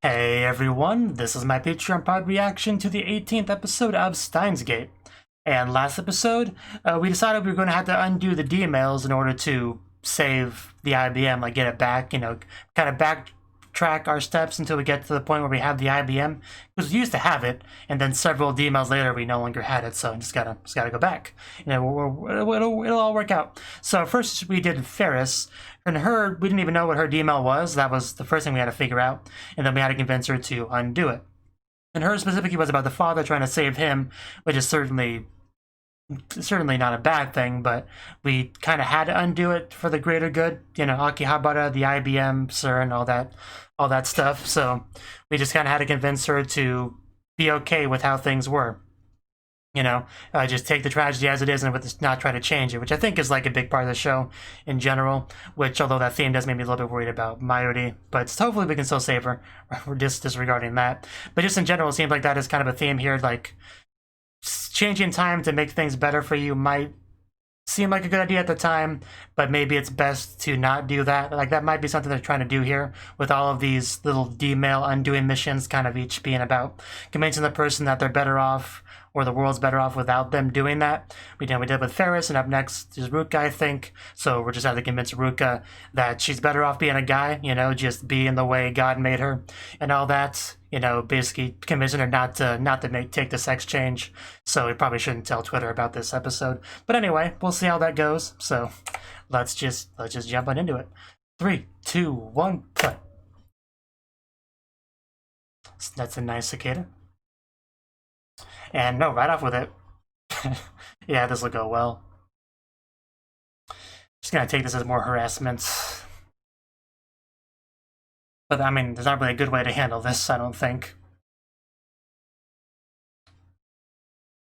Hey everyone, this is my Patreon pod reaction to the 18th episode of Steins. And last episode, we decided we were going to have to undo the DMails in order to save the IBM, like get it back, kind of backtrack our steps until we get to the point where we have the IBM. Because we used to have it, and then several DMails later we no longer had it, so just gotta go back. It'll all work out. So first we did Ferris. And her, we didn't even know what her DML was. That was the first thing we had to figure out. And then we had to convince her to undo it. And her specifically was about the father trying to save him, which is certainly not a bad thing, but we kind of had to undo it for the greater good. Akihabara, the IBM, sir, and all that stuff. So we just kind of had to convince her to be okay with how things were. Just take the tragedy as it is and not try to change it, which I think is like a big part of the show in general, which although that theme does make me a little bit worried about Mayuri, but hopefully we can still save her. We're just disregarding that. But just in general, it seems like that is kind of a theme here, like changing time to make things better for you might seem like a good idea at the time, but maybe it's best to not do that. Like that might be something they're trying to do here with all of these little DMail undoing missions, kind of each being about convincing the person that they're better off or the world's better off without them doing that. We did with Ferris, and up next is Ruka, I think. So we're just having to convince Ruka that she's better off being a guy, just being the way God made her and all that. Basically convincing her not to take the sex change. So we probably shouldn't tell Twitter about this episode. But anyway, we'll see how that goes. So let's just jump on into it. 3, 2, 1, play. That's a nice cicada. And no, right off with it. Yeah, this will go well. Just gonna take this as more harassment. But I mean, there's not really a good way to handle this, I don't think.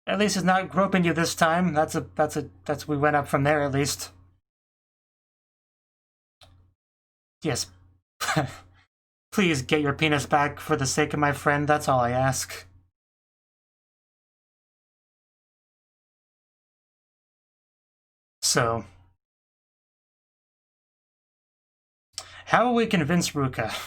At least it's not groping you this time. We went up from there at least. Yes. Please get your penis back for the sake of my friend, that's all I ask. So, how will we convince Ruka?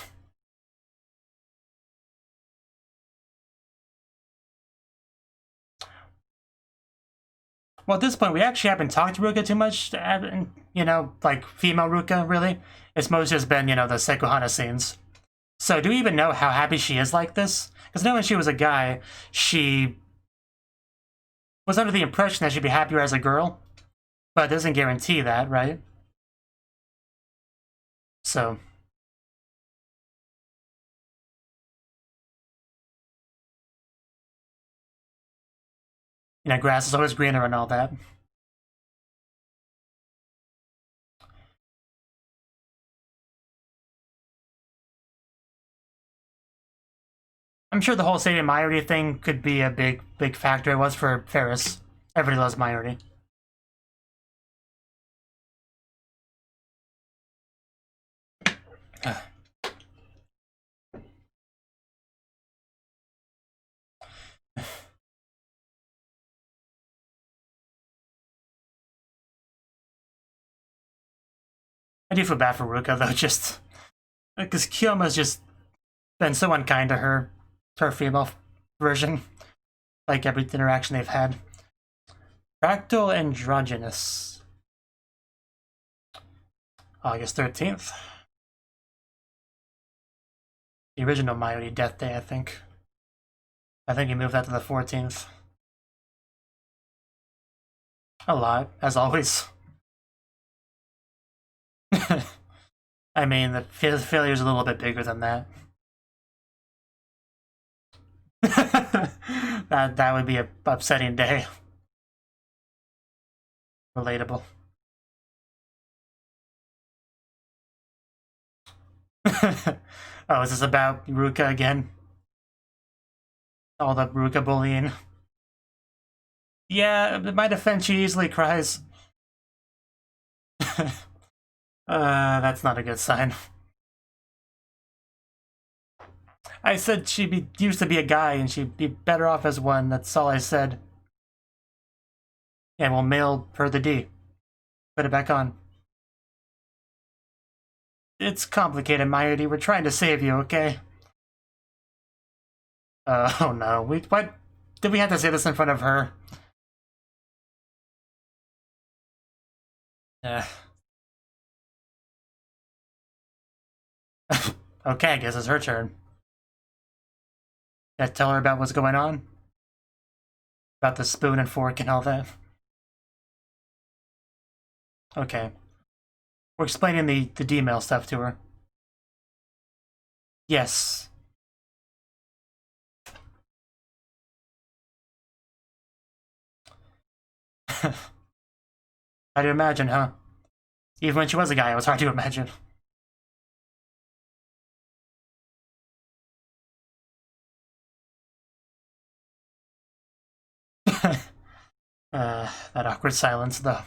Well, at this point, we actually haven't talked to Ruka too much, like female Ruka, really. It's mostly just been, the Sekuhana scenes. So, do we even know how happy she is like this? Because knowing she was a guy, she was under the impression that she'd be happier as a girl. But it doesn't guarantee that, right? So. Grass is always greener and all that. I'm sure the whole saving Mayuri thing could be a big factor. It was for Ferris. Everybody loves Mayuri. I do feel bad for Ruka, though, just because Kyoma's just been so unkind to her female version, like every interaction they've had. Fractal Androgynous. August 13th. The original Mayuri Death Day, I think. I think he moved that to the 14th. A lot, as always. I mean, the failure's a little bit bigger than that. that would be a upsetting day. Relatable. Oh, is this about Ruka again? All the Ruka bullying. Yeah, in my defense, she easily cries. That's not a good sign. I said she used to be a guy and she'd be better off as one. That's all I said. And we'll mail her the D. Put it back on. It's complicated, Mayuri. We're trying to save you, okay? Oh no, what? Did we have to say this in front of her? Okay, I guess it's her turn. Gotta tell her about what's going on? About the spoon and fork and all that? Okay. We're explaining the D-mail stuff to her. Yes. Hard to imagine, huh? Even when she was a guy, it was hard to imagine. That awkward silence, though.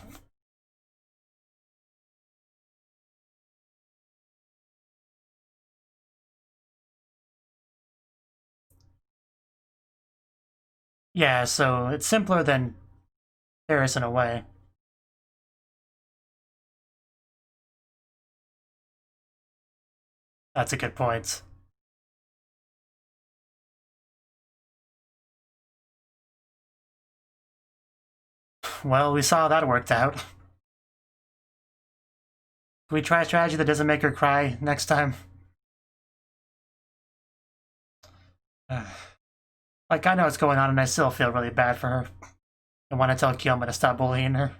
Yeah, so it's simpler than Paris in a way. That's a good point. Well, we saw how that worked out. Can we try a strategy that doesn't make her cry next time? Like, I know what's going on and I still feel really bad for her. I want to tell Kiyoma to stop bullying her.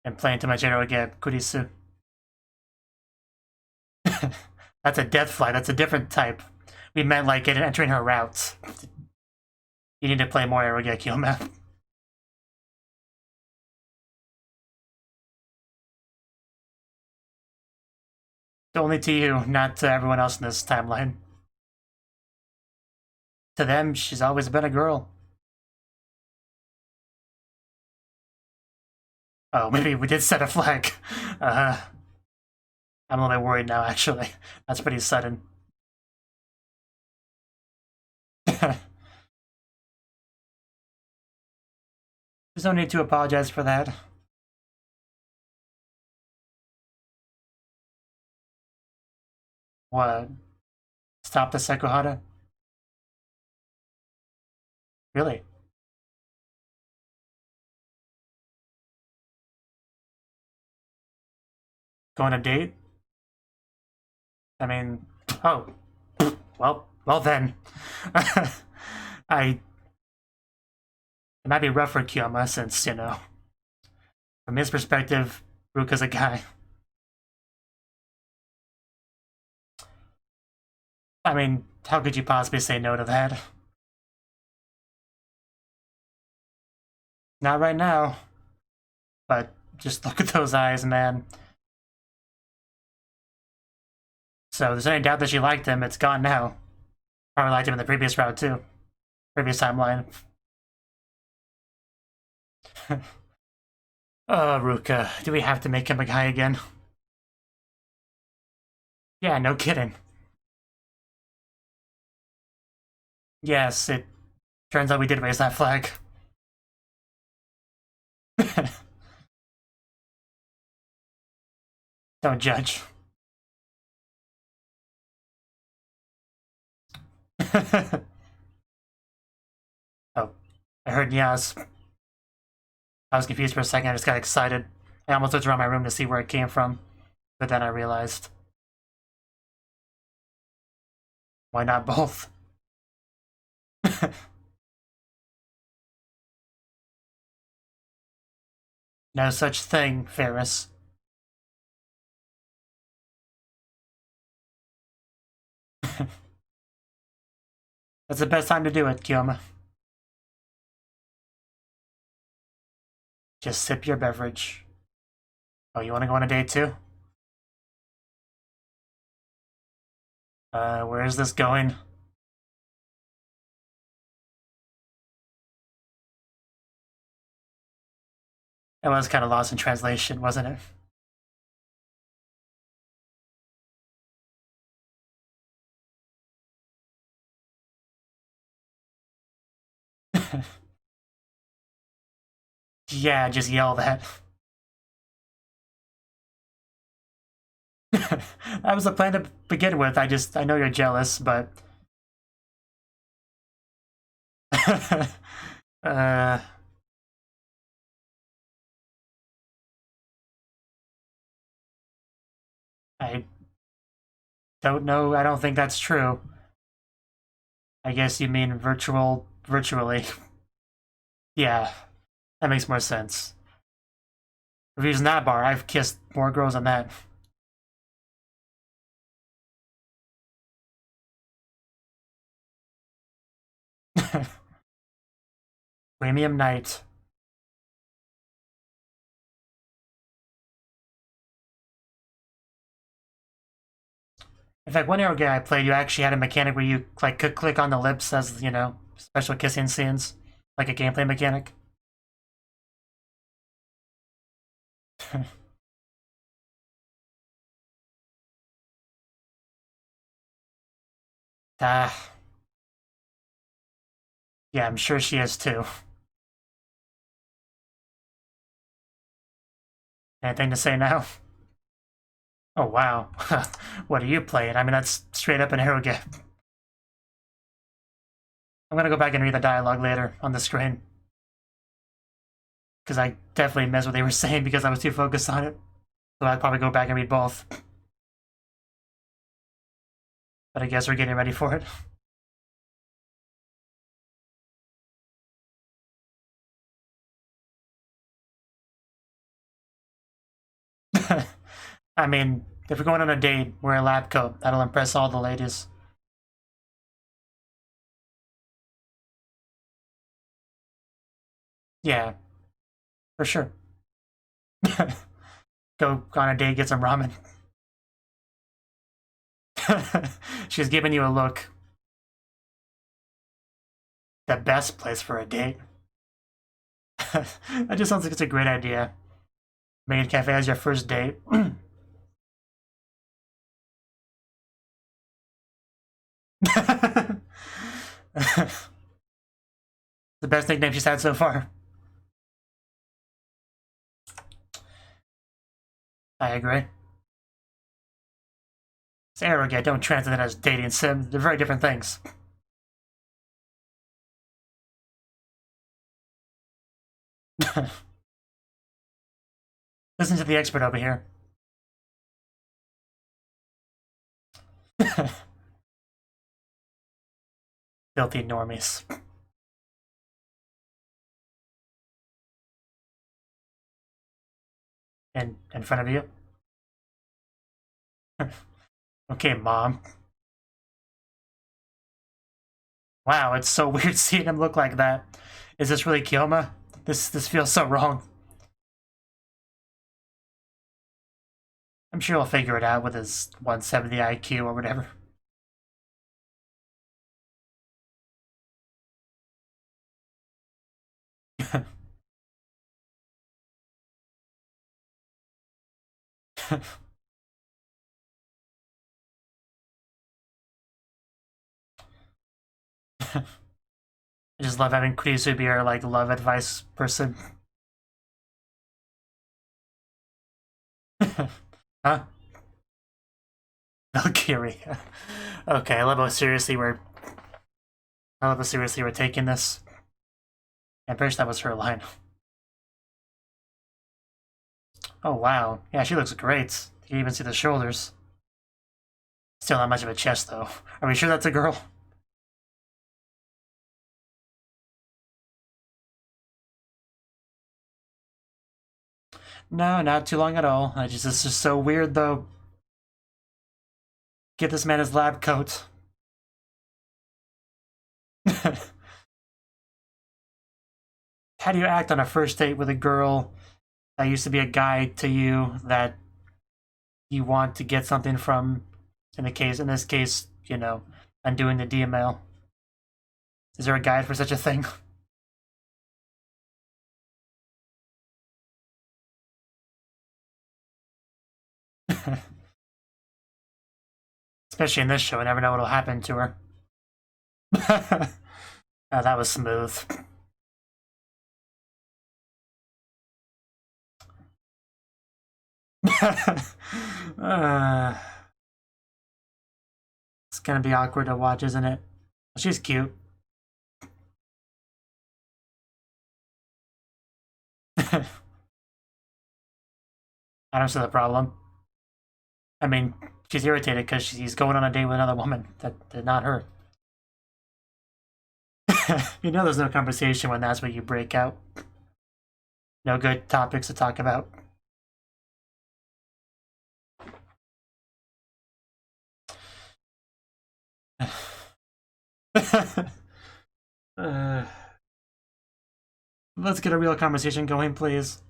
And playing to Mujirou get Kurisu. That's a death fly, that's a different type. We meant like it entering her routes. You need to play more Arrogate Kiyoma. Only to you, not to everyone else in this timeline. To them, she's always been a girl. Oh, maybe we did set a flag. I'm a little bit worried now, actually. That's pretty sudden. There's no need to apologize for that. What? Stop the Sekuhara? Really? Go on a date? I mean, oh, well then. It might be rough for Kiyoma since, you know, from his perspective, Ruka's a guy. I mean, how could you possibly say no to that? Not right now. But just look at those eyes, man. So if there's any doubt that she liked him, it's gone now. Probably liked him in the previous route too. Previous timeline. Oh, Ruka, do we have to make him a guy again? Yeah, no kidding. Yes, it turns out we did raise that flag. Don't judge. Oh, I heard Yas. I was confused for a second, I just got excited. I almost looked around my room to see where it came from, but then I realized. Why not both? No such thing, Ferris. That's the best time to do it, Kiyoma. Just sip your beverage. Oh, you want to go on a date too? Where is this going? It was kind of lost in translation, wasn't it? Yeah, just yell that. That was the plan to begin with. I know you're jealous, but uh, I don't know. I don't think that's true. I guess you mean virtually. Yeah, that makes more sense. If using that bar, I've kissed more girls than that. Premium night. In fact, one arrow game I played, you actually had a mechanic where you like could click on the lips as, you know, special kissing scenes, like a gameplay mechanic. Ah, yeah, I'm sure she is too. Anything to say now? Oh wow, what are you playing? I mean, that's straight up an arrow game. I'm gonna go back and read the dialogue later on the screen. Because I definitely missed what they were saying because I was too focused on it. So I'd probably go back and read both. But I guess we're getting ready for it. I mean, if we're going on a date, wear a lab coat. That'll impress all the ladies. Yeah, for sure. Go on a date, get some ramen. She's giving you a look. The best place for a date. That just sounds like it's a great idea. Maid cafe as your first date. The best nickname she's had so far. I agree. It's arrogant. Don't translate it as dating sim. They're very different things. Listen to the expert over here. Filthy normies. In front of you? Okay, mom. Wow, it's so weird seeing him look like that. Is this really Kyoma? This feels so wrong. I'm sure he'll figure it out with his 170 IQ or whatever. I just love having Kurisu be our like love advice person. Huh? Valkyrie. Okay, I love how seriously we're taking this. I'm pretty sure that was her line. Oh wow. Yeah, she looks great. You can even see the shoulders. Still not much of a chest though. Are we sure that's a girl? No, not too long at all. It's just so weird though. Get this man his lab coat. How do you act on a first date with a girl that used to be a guy to you that you want to get something from? In this case, you know, undoing the DML. Is there a guide for such a thing? Especially in this show, I never know what'll happen to her. Oh, that was smooth. It's gonna be awkward to watch, isn't it? She's cute. I don't see the problem. I mean, she's irritated because she's going on a date with another woman that not her. You know there's no conversation when that's what you break out. No good topics to talk about. Let's get a real conversation going, please.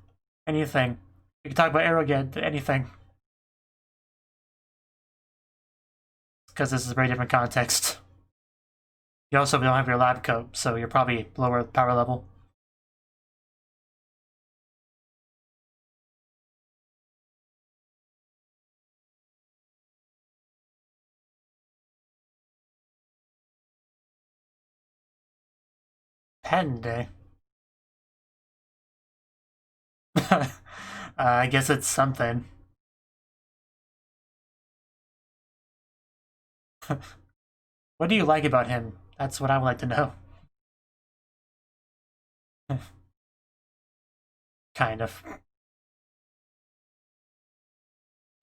Anything. We can talk about Arrowhead, anything. Because this is a very different context. You also don't have your lab coat, so you're probably lower power level. Pen day. I guess it's something. What do you like about him? That's what I would like to know. Kind of.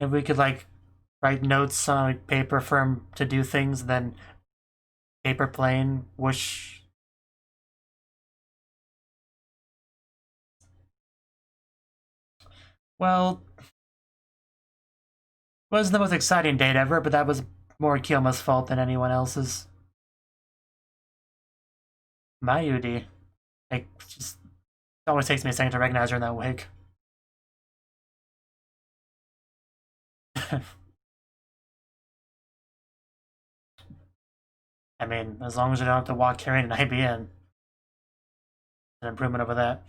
If we could, like, write notes on like, paper for him to do things, then paper plane, whoosh. Well, it wasn't the most exciting date ever, but that was more Kiyoma's fault than anyone else's. Mayuri. Like, just it always takes me a second to recognize her in that wig. I mean, as long as you don't have to walk carrying an IBN, an improvement over that.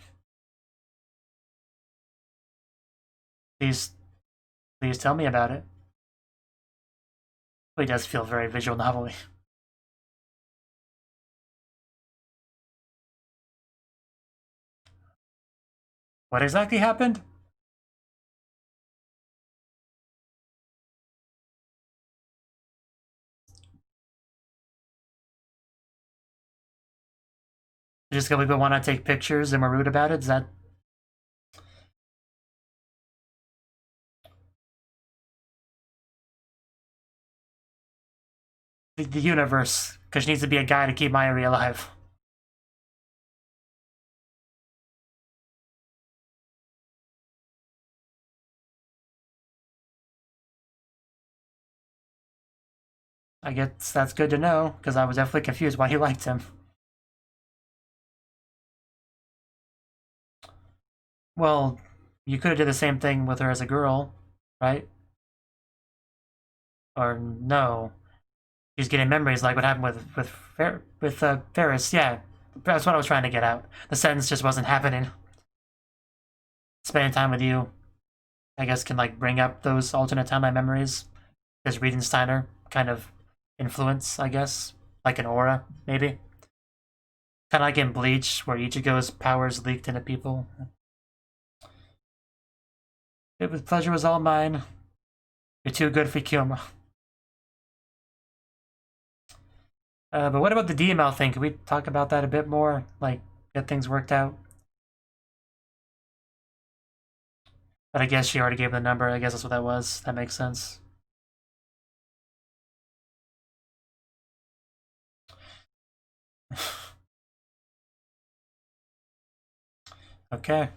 Please tell me about it. He does feel very visual novel-y. What exactly happened? Just because people want to take pictures and we're rude about it? Is that... The universe, because she needs to be a guy to keep Mayuri alive. I guess that's good to know, because I was definitely confused why he liked him. Well, you could have did the same thing with her as a girl, right? Or no. She's getting memories like what happened with Ferris, yeah. That's what I was trying to get out. The sentence just wasn't happening. Spending time with you, I guess, can like bring up those alternate timeline memories. Does Steiner kind of influence, I guess? Like an aura, maybe? Kind of like in Bleach, where Ichigo's powers leaked into people. It was pleasure was all mine. You're too good for Kyoma. But what about the DML thing? Can we talk about that a bit more? Like, get things worked out? But I guess she already gave the number. I guess that's what that was. That makes sense. Okay.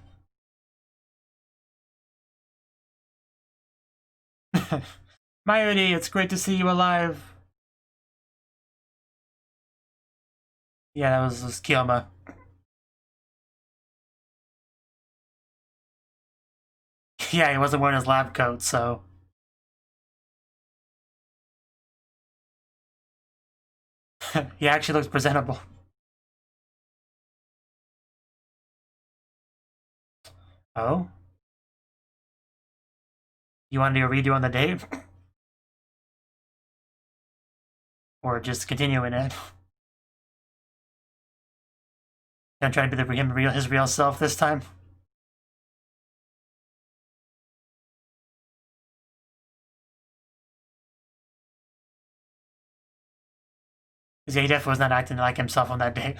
Mayuri, it's great to see you alive. Yeah, that was Kyoma. Yeah, he wasn't wearing his lab coat, so... He actually looks presentable. Oh? You want to do a redo on the date? Or just continuing it? Gonna try to be his real self this time? Because he definitely was not acting like himself on that day.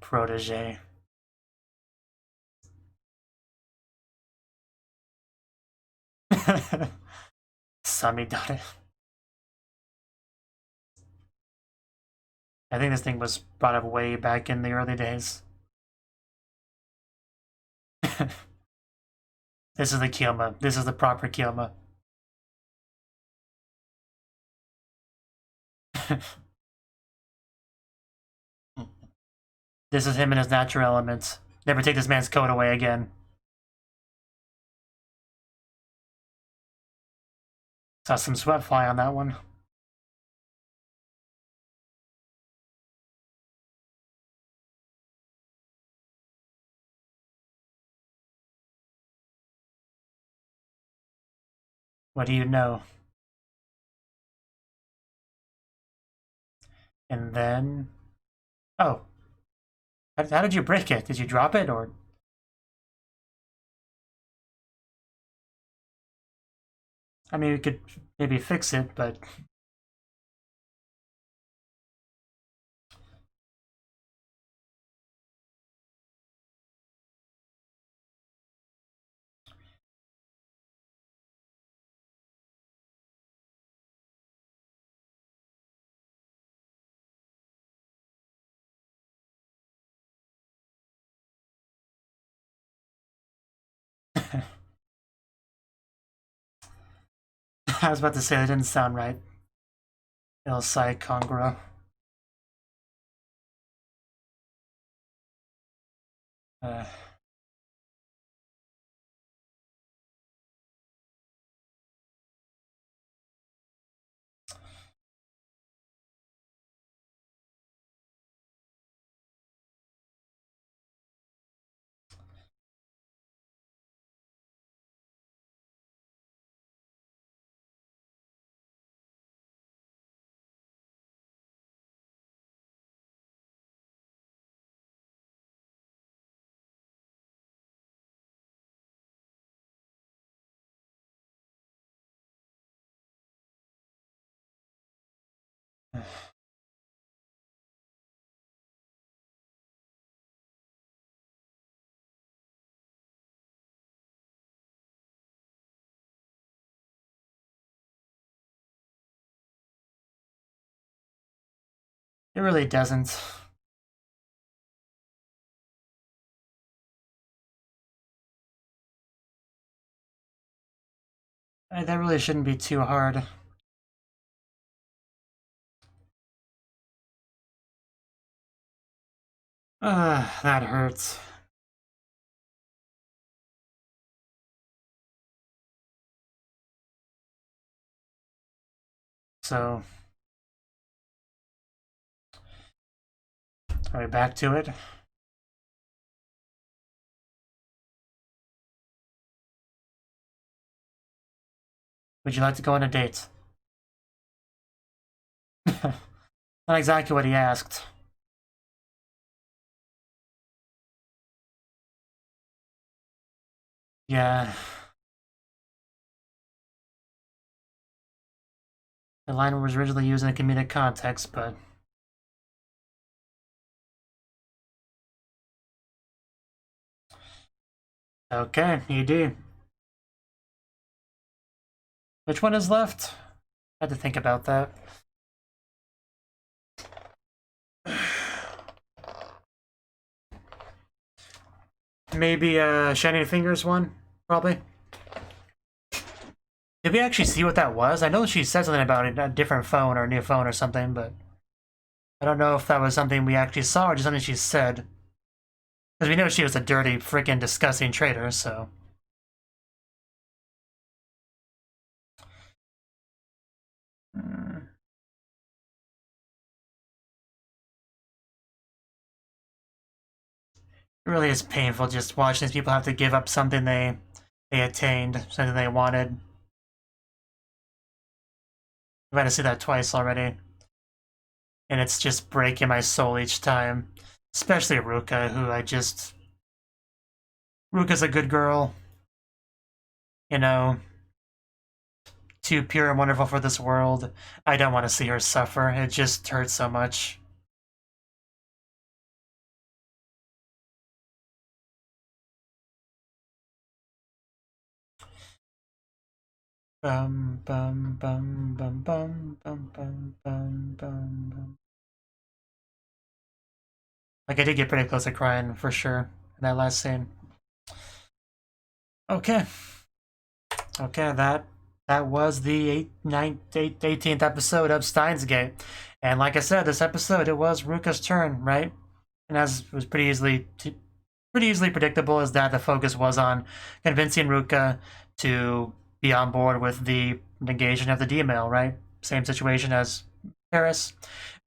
Protege. Samidare. I think this thing was brought up way back in the early days. This is the Kyoma. This is the proper Kyoma. This is him in his natural elements. Never take this man's coat away again. Saw some sweat fly on that one. What do you know? And then... Oh. How did you break it? Did you drop it, or...? I mean, we could maybe fix it, but... I was about to say that didn't sound right. Il Sai Congro. It really doesn't. That really shouldn't be too hard. That hurts. So... Are we back to it? Would you like to go on a date? Not exactly what he asked. Yeah. The line was originally used in a comedic context, but... Okay, ED. Which one is left? I had to think about that. Maybe Shining Fingers one, probably. Did we actually see what that was? I know she said something about a different phone or a new phone or something, but I don't know if that was something we actually saw or just something she said. Because we know she was a dirty, freaking disgusting traitor, so... It really is painful just watching these people have to give up something they attained, something they wanted. I've had to see that twice already. And it's just breaking my soul each time. Especially Ruka, who Ruka's a good girl. You know, too pure and wonderful for this world. I don't want to see her suffer. It just hurts so much. Bum bum bum bum bum bum bum bum bum. Like, I did get pretty close to crying for sure in that last scene. Okay. Okay, that was the 18th episode of Steins Gate. And like I said, this episode, it was Ruka's turn, right? And as was pretty easily predictable, is that the focus was on convincing Ruka to be on board with the negation of the D-mail, right? Same situation as Paris.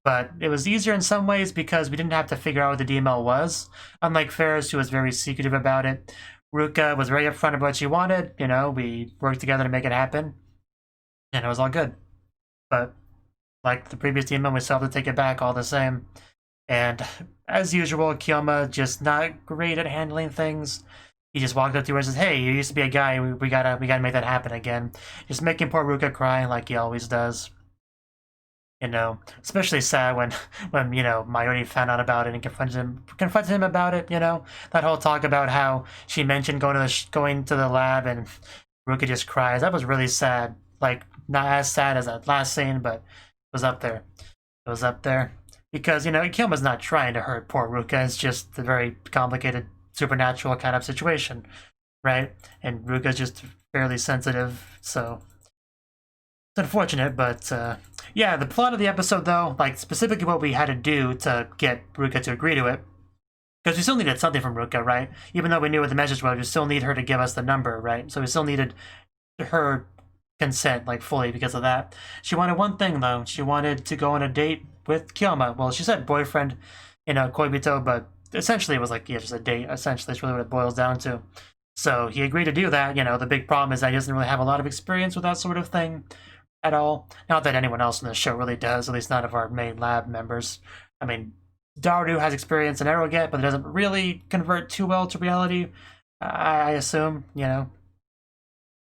But it was easier in some ways because we didn't have to figure out what the D-mail was. Unlike Ferris, who was very secretive about it, Ruka was very upfront about what she wanted. You know, we worked together to make it happen. And it was all good. But like the previous D-mail, we still have to take it back all the same. And as usual, Kyoma just not great at handling things. He just walked up to her and says, "Hey, you used to be a guy. We gotta make that happen again." Just making poor Ruka cry like he always does. You know, especially sad when you know Mayuri found out about it and confronted him about it. You know, that whole talk about how she mentioned going to the lab and Ruka just cries. That was really sad. Like, not as sad as that last scene, but it was up there. It was up there because, you know, Kyoma's not trying to hurt poor Ruka. It's just a very complicated supernatural kind of situation, right? And Ruka's just fairly sensitive, so it's unfortunate. But yeah, the plot of the episode, though, like specifically what we had to do to get Ruka to agree to it, because we still needed something from Ruka, right? Even though we knew what the message was, we still need her to give us the number, right? So we still needed her consent, like, fully because of that. She wanted one thing, though. She wanted to go on a date with Kyoma. Well, she said boyfriend, you know, koibito, but essentially it was like, yeah, just a date. Essentially, it's really what it boils down to. So he agreed to do that. You know, the big problem is that he doesn't really have a lot of experience with that sort of thing at all. Not that anyone else in the show really does, at least none of our main lab members. I mean, Daru has experience in Aeroget, but it doesn't really convert too well to reality, I assume, you know.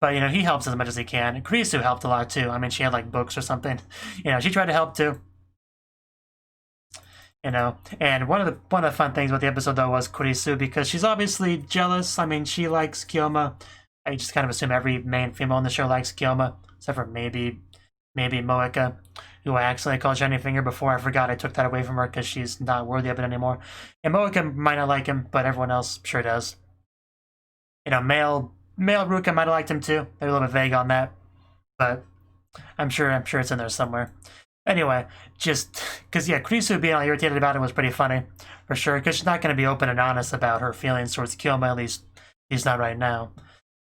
But, you know, he helps as much as he can. Kurisu helped a lot, too. I mean, she had, like, books or something. You know, she tried to help, too. You know, and one of the fun things about the episode, though, was Kurisu, because she's obviously jealous. I mean, she likes Kyoma. I just kind of assume every main female in the show likes Kyoma, except for maybe Moeka, who I accidentally called Shiny Finger before. I forgot I took that away from her because she's not worthy of it anymore. And Moeka might not like him, but everyone else sure does. You know, male Ruka might have liked him too. They're a little bit vague on that, but I'm sure it's in there somewhere. Anyway, just because, yeah, Kurisu being all irritated about it was pretty funny, for sure, because she's not going to be open and honest about her feelings towards Kyoma, at least not right now.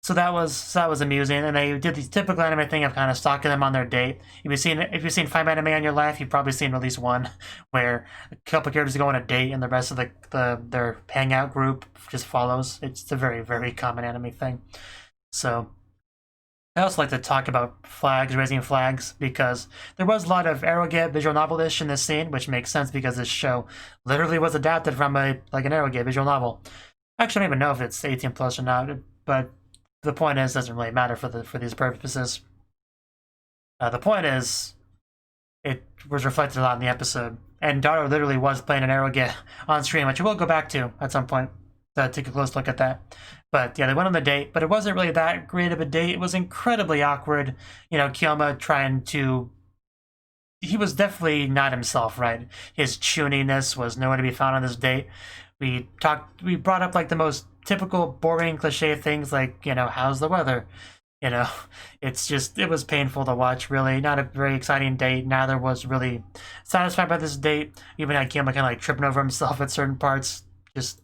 So that was amusing, and they did the typical anime thing of kind of stalking them on their date. If you've seen 5 anime in your life, you've probably seen at least one where a couple characters go on a date and the rest of their hangout group just follows. It's a very, very common anime thing. So I also like to talk about raising flags, because there was a lot of Aeroget visual novel-ish in this scene, which makes sense because this show literally was adapted from an Aeroget visual novel. Actually, I don't even know if it's 18 plus or not, but the point is, it doesn't really matter for these purposes. The point is, it was reflected a lot in the episode, and Daru literally was playing an Aeroget on screen, which we'll go back to at some point to take a close look at that. But yeah, they went on the date, but it wasn't really that great of a date. It was incredibly awkward. You know, Kyoma he was definitely not himself, right? His chuniness was nowhere to be found on this date. We brought up like the most typical boring cliche things, like, you know, how's the weather? You know, it was painful to watch, really. Not a very exciting date. Neither was really satisfied by this date. Even had Kyoma kind of like tripping over himself at certain parts, just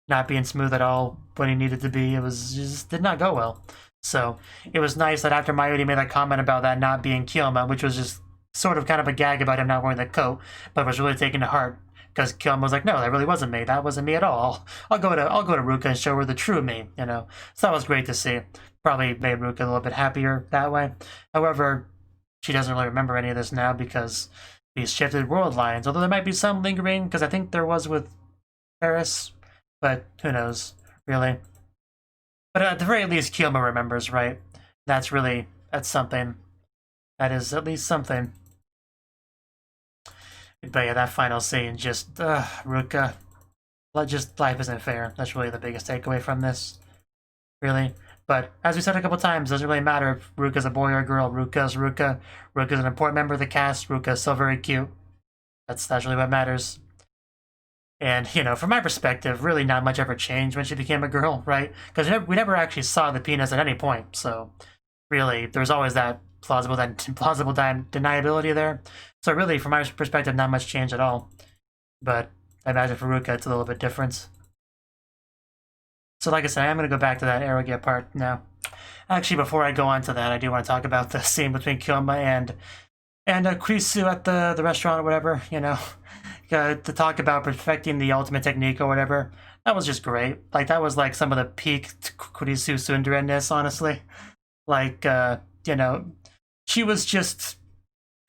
not being smooth at all when he needed to be. It was just did not go well. So it was nice that after Mayuri made that comment about that not being Kyoma, which was just sort of kind of a gag about him not wearing the coat, but was really taken to heart, because Kyoma was like, no, that really wasn't me. That wasn't me at all. I'll go to Ruka and show her the true me, you know. So that was great to see. Probably made Ruka a little bit happier that way. However, she doesn't really remember any of this now because these shifted world lines, although there might be some lingering, because I think there was with Paris, but who knows, really. But at the very least, Kyoma remembers, right? That's something. That is at least something. But yeah, that final scene, just, Ruka. Just life isn't fair. That's really the biggest takeaway from this. Really. But as we said a couple times, it doesn't really matter if Ruka's a boy or a girl. Ruka's Ruka. Ruka's an important member of the cast. Ruka's still very cute. That's really what matters. And, you know, from my perspective, really not much ever changed when she became a girl, right? Because we never actually saw the penis at any point. So, really, there's always that plausible deniability there. So really, from my perspective, not much change at all. But I imagine for Ruka, it's a little bit different. So like I said, I'm going to go back to that eroge part now. Actually, before I go on to that, I do want to talk about the scene between Kyoma and Krisu at the restaurant or whatever, you know. To talk about perfecting the ultimate technique or whatever. That was just great. Like, that was like some of the peak Krisu tsundere-ness, honestly. Like, you know, she was just...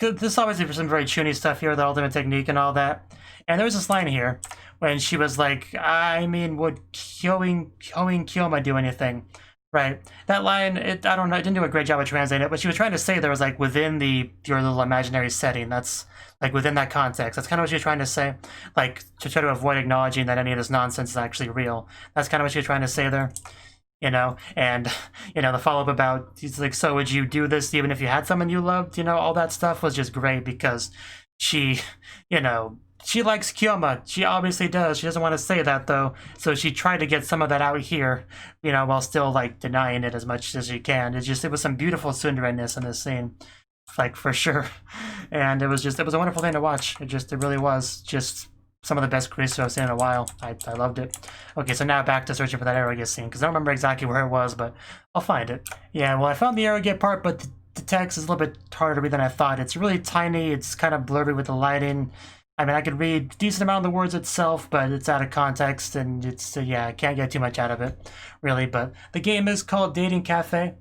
This obviously some very chuny stuff here, the ultimate technique and all that. And there was this line here when she was like, I mean, would Kyoma do anything? Right. That line, I don't know, it didn't do a great job of translating it, but she was trying to say there was like within your little imaginary setting, that's like within that context. That's kind of what she was trying to say. Like, to try to avoid acknowledging that any of this nonsense is actually real. That's kind of what she was trying to say there. You know, and, you know, the follow-up about, he's like, so would you do this even if you had someone you loved? You know, all that stuff was just great because she, you know, she likes Kyoma. She obviously does. She doesn't want to say that, though. So she tried to get some of that out here, you know, while still, like, denying it as much as she can. It was some beautiful tsundere-ness in this scene, like, for sure. And it was a wonderful thing to watch. It really was just some of the best Krisu I've seen in a while. I loved it. Okay, so now back to searching for that eroge scene, because I don't remember exactly where it was, but I'll find it. Yeah, well, I found the eroge part, but the text is a little bit harder to read than I thought. It's really tiny. It's kind of blurry with the lighting. I mean, I could read a decent amount of the words itself, but it's out of context, and it's, yeah, I can't get too much out of it, really. But the game is called Dating Cafe,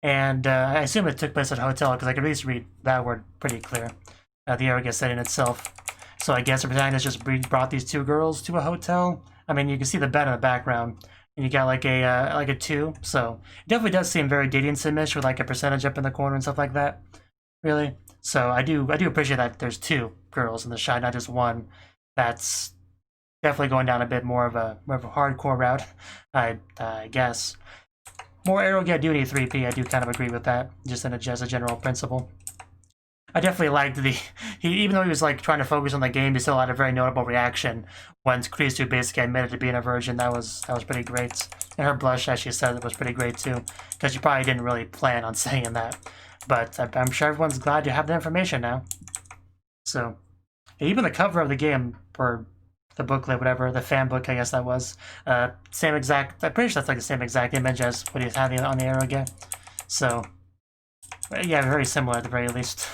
and I assume it took place at a hotel, because I could at least read that word pretty clear, the eroge setting itself. So I guess the protagonist just brought these two girls to a hotel. I mean, you can see the bed in the background, and you got like a 2, so it definitely does seem very dating sim-ish with like a percentage up in the corner and stuff like that, really. So I do appreciate that there's 2 girls in the shot, not just 1. That's definitely going down a bit more of a hardcore route, I guess. More eroge, I do need 3P. I do kind of agree with that, just as a general principle. I definitely liked even though he was like trying to focus on the game, he still had a very notable reaction once Krisu basically admitted to being a virgin. That was pretty great. And her blush, as she said, it was pretty great too, because she probably didn't really plan on saying that. But I'm sure everyone's glad to have the information now. So, even the cover of the game, or the booklet, whatever, the fan book, I guess that was, same exact, I'm pretty sure that's like the same exact image as what he's having on the eroge. So, yeah, very similar at the very least.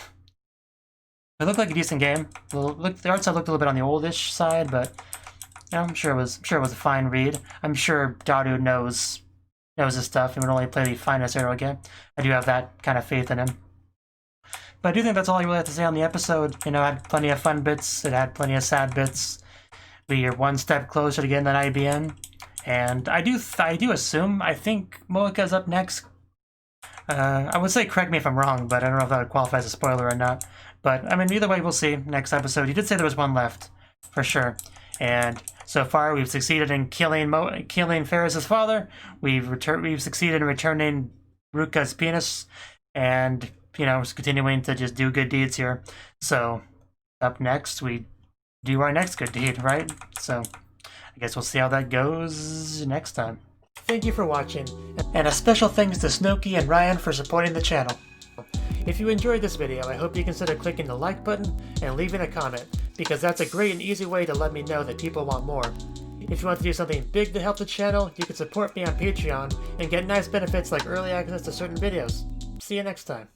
It looked like a decent game. The art side looked a little bit on the oldish side, but you know, I'm sure it was a fine read. I'm sure Daru knows his stuff and would only play the finest eroge. I do have that kind of faith in him. But I do think that's all I really have to say on the episode. You know, it had plenty of fun bits. It had plenty of sad bits. We are one step closer to getting that IBN, and I do assume. I think Moeka's up next. I would say correct me if I'm wrong, but I don't know if that would qualify as a spoiler or not. But, I mean, either way, we'll see next episode. He did say there was one left, for sure. And so far, we've succeeded in killing Ferris's father. We've succeeded in returning Ruka's penis. And, you know, we're continuing to just do good deeds here. So, up next, we do our next good deed, right? So, I guess we'll see how that goes next time. Thank you for watching. And a special thanks to Cnouki and Ryan for supporting the channel. If you enjoyed this video, I hope you consider clicking the like button and leaving a comment, because that's a great and easy way to let me know that people want more. If you want to do something big to help the channel, you can support me on Patreon and get nice benefits like early access to certain videos. See you next time.